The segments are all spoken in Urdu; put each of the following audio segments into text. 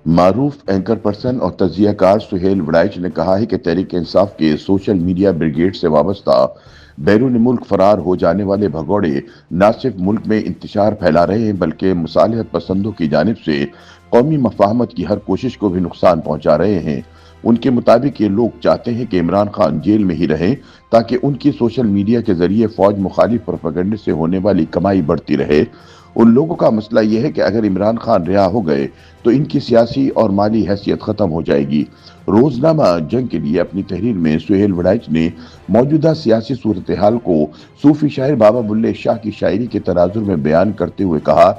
معروف اینکر پرسن اور تجزیہ کار سہیل وڑائچ نے کہا ہے کہ تحریک انصاف کے سوشل میڈیا بریگیڈ سے وابستہ بیرون ملک فرار ہو جانے والے بھگوڑے نہ صرف ملک میں انتشار پھیلا رہے ہیں بلکہ مصالحت پسندوں کی جانب سے قومی مفاہمت کی ہر کوشش کو بھی نقصان پہنچا رہے ہیں۔ ان کے مطابق یہ لوگ چاہتے ہیں کہ عمران خان جیل میں ہی رہیں تاکہ ان کی سوشل میڈیا کے ذریعے فوج مخالف پروپیگنڈے سے ہونے والی کمائی بڑھتی رہے۔ ان لوگوں کا مسئلہ یہ ہے کہ اگر عمران خان رہا ہو گئے تو ان کی سیاسی اور مالی حیثیت ختم ہو جائے گی۔ روزنامہ جنگ کے لیے اپنی تحریر میں سہیل وڑائچ نے موجودہ سیاسی صورتحال کو صوفی شاعر بابا بلے شاہ کی شاعری کے تناظر میں بیان کرتے ہوئے کہا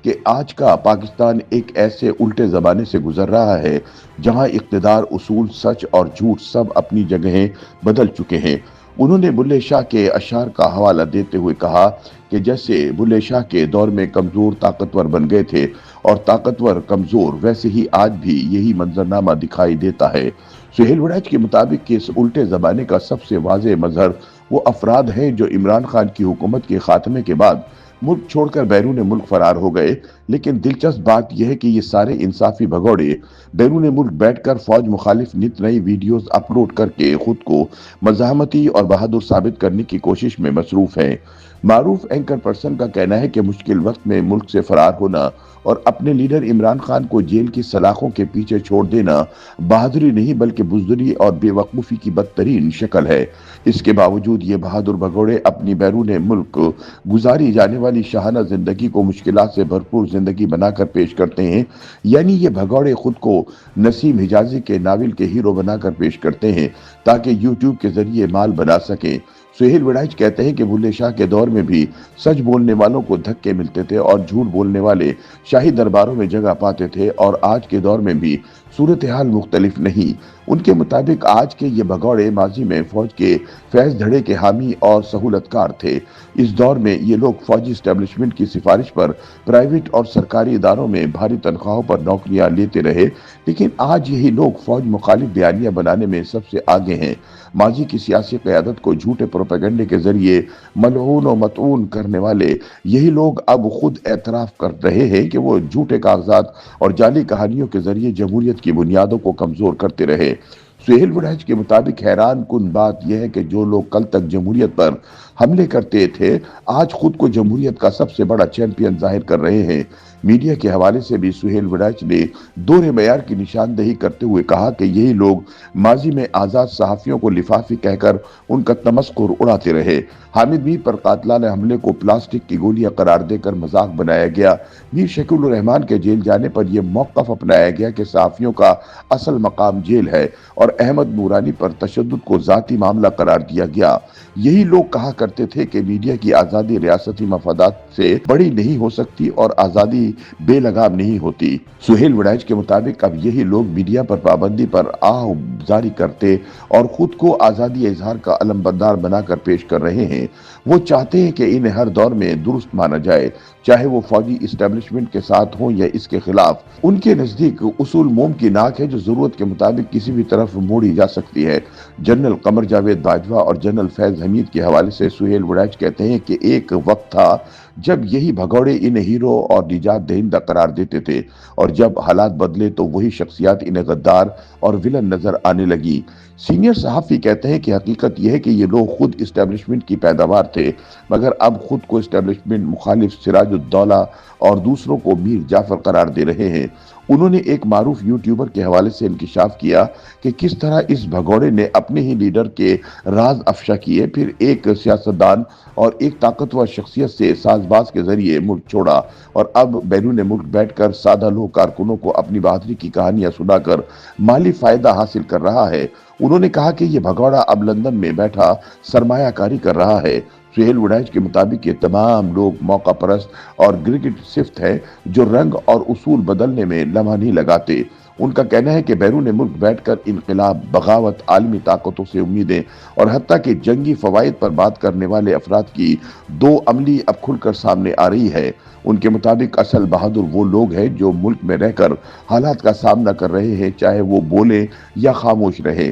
کہ آج کا پاکستان ایک ایسے الٹے زمانے سے گزر رہا ہے جہاں اقتدار، اصول، سچ اور جھوٹ سب اپنی جگہیں بدل چکے ہیں۔ انہوں نے بلے شاہ کے اشعار کا حوالہ دیتے ہوئے کہا کہ جیسے بلے شاہ کے دور میں کمزور طاقتور بن گئے تھے اور طاقتور کمزور، ویسے ہی آج بھی یہی منظرنامہ دکھائی دیتا ہے۔ سہیل وڑائچ کے مطابق اس الٹے زمانے کا سب سے واضح مظہر وہ افراد ہیں جو عمران خان کی حکومت کے خاتمے کے بعد ملک چھوڑ کر بیرون ملک فرار ہو گئے، لیکن دلچسپ بات یہ ہے کہ یہ سارے انصافی بھگوڑے بیرون ملک بیٹھ کر فوج مخالف نت نئی ویڈیوز اپلوڈ کر کے خود کو مزاحمتی اور بہادر ثابت کرنے کی کوشش میں مصروف ہیں۔ معروف اینکر پرسن کا کہنا ہے کہ مشکل وقت میں ملک سے فرار ہونا اور اپنے لیڈر عمران خان کو جیل کی سلاخوں کے پیچھے چھوڑ دینا بہادری نہیں بلکہ بزدلی اور بے وقوفی کی بدترین شکل ہے۔ اس کے باوجود یہ بہادر بھگوڑے اپنی بیرون ملک گزاری جانے والی شاہانہ زندگی کو مشکلات سے بھرپور زندگی بنا کر پیش کرتے ہیں، یعنی یہ بھگوڑے خود کو نسیم حجازی کے ناول کے ہیرو بنا کر پیش کرتے ہیں تاکہ یوٹیوب کے ذریعے مال بنا سکیں۔ سہیل وڑائچ کہتے ہیں کہ بلے شاہ کے دور میں بھی سچ بولنے والوں کو دھکے ملتے تھے اور جھوٹ بولنے والے شاہی درباروں میں جگہ پاتے تھے، اور آج کے دور میں بھی صورتحال مختلف نہیں۔ ان کے مطابق آج کے یہ بھگوڑے ماضی میں فوج کے فیض دھڑے کے حامی اور سہولتکار تھے۔ اس دور میں یہ لوگ فوجی اسٹیبلشمنٹ کی سفارش پر پرائیویٹ اور سرکاری اداروں میں بھاری تنخواہوں پر نوکریاں لیتے رہے، لیکن آج یہی لوگ فوج مخالف بیانیاں بنانے میں سب سے آگے ہیں۔ ماضی کی سیاسی قیادت کو جھوٹے پروپیگنڈے کے ذریعے ملعون و مطعون کرنے والے یہی لوگ اب خود اعتراف کر رہے ہیں کہ وہ جھوٹے کاغذات اور جعلی کہانیوں کے ذریعے جمہوریت کی بنیادوں کو کمزور کرتے رہے۔ سہیل وڑائچ کے مطابق حیران کن بات یہ ہے کہ جو لوگ کل تک جمہوریت پر حملے کرتے تھے آج خود کو جمہوریت کا سب سے بڑا چیمپئن ظاہر کر رہے ہیں۔ میڈیا کے حوالے سے بھی سہیل وڑائچ نے دوہرے معیار کی نشاندہی کرتے ہوئے کہا کہ یہی لوگ ماضی میں آزاد صحافیوں کو لفافی کہہ کر ان کا تمسخر اڑاتے رہے۔ حامد میر پر قاتلانہ حملے کو پلاسٹک کی گولیاں قرار دے کر مذاق بنایا گیا۔ میر شکیل الرحمان کے جیل جانے پر یہ موقف اپنایا گیا کہ صحافیوں کا اصل مقام جیل ہے، اور احمد نورانی پر تشدد کو ذاتی معاملہ قرار دیا گیا۔ یہی لوگ کہا کرتے تھے کہ میڈیا کی آزادی ریاستی مفادات سے بڑی نہیں ہو سکتی اور آزادی بے لگام نہیں ہوتی۔ سہیل وڑائچ کے مطابق اب یہی لوگ میڈیا پر پابندی پر آہ جاری کرتے اور خود کو آزادی اظہار کا علمبردار بنا کر پیش کر رہے ہیں۔ وہ چاہتے ہیں کہ انہیں ہر دور میں درست مانا جائے، چاہے وہ فوجی اسٹیبلشمنٹ کے ساتھ ہوں یا اس کے خلاف۔ ان کے نزدیک اصول موم کی ناک ہے جو ضرورت کے مطابق کسی بھی طرف موڑی جا سکتی ہے۔ جنرل قمر جاوید باجوہ اور جنرل فیض حمید کے حوالے سے سہیل وڑائچ کہتے ہیں کہ ایک وقت تھا جب یہی بھگوڑے انہیں ہیرو اور نجات دہندہ قرار دیتے تھے، اور جب حالات بدلے تو وہی شخصیات انہیں غدار اور ولن نظر آنے لگی۔ سینئر صحافی کہتے ہیں کہ حقیقت یہ ہے کہ یہ لوگ خود اسٹیبلشمنٹ کی پیداوار تھے، مگر اب خود کو اسٹیبلشمنٹ مخالف سراج الدولہ اور دوسروں کو میر جعفر قرار دے رہے ہیں۔ انہوں نے ایک معروف یوٹیوبر کے حوالے سے انکشاف کیا کہ کس طرح اس بھگوڑے نے اپنے ہی لیڈر کے راز افشا کیے، پھر ایک سیاستدان اور ایک طاقتور شخصیت سے ساز باز کے ذریعے ملک چھوڑا، اور اب بیرون ملک بیٹھ کر سادہ لوہ کارکنوں کو اپنی بہادری کی کہانیاں سنا کر مالی فائدہ حاصل کر رہا ہے۔ انہوں نے کہا کہ یہ بھگوڑا اب لندن میں بیٹھا سرمایہ کاری کر رہا ہے۔ سہیل وڑائچ کے مطابق یہ تمام لوگ موقع پرست اور گرگٹ صفت ہیں جو رنگ اور اصول بدلنے میں لمحہ نہیں لگاتے۔ ان کا کہنا ہے کہ بیرون ملک بیٹھ کر انقلاب، بغاوت، عالمی طاقتوں سے امیدیں اور حتیٰ کہ جنگی فوائد پر بات کرنے والے افراد کی دو عملی اب کھل کر سامنے آ رہی ہے۔ ان کے مطابق اصل بہادر وہ لوگ ہیں جو ملک میں رہ کر حالات کا سامنا کر رہے ہیں، چاہے وہ بولیں یا خاموش رہیں۔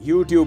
YouTube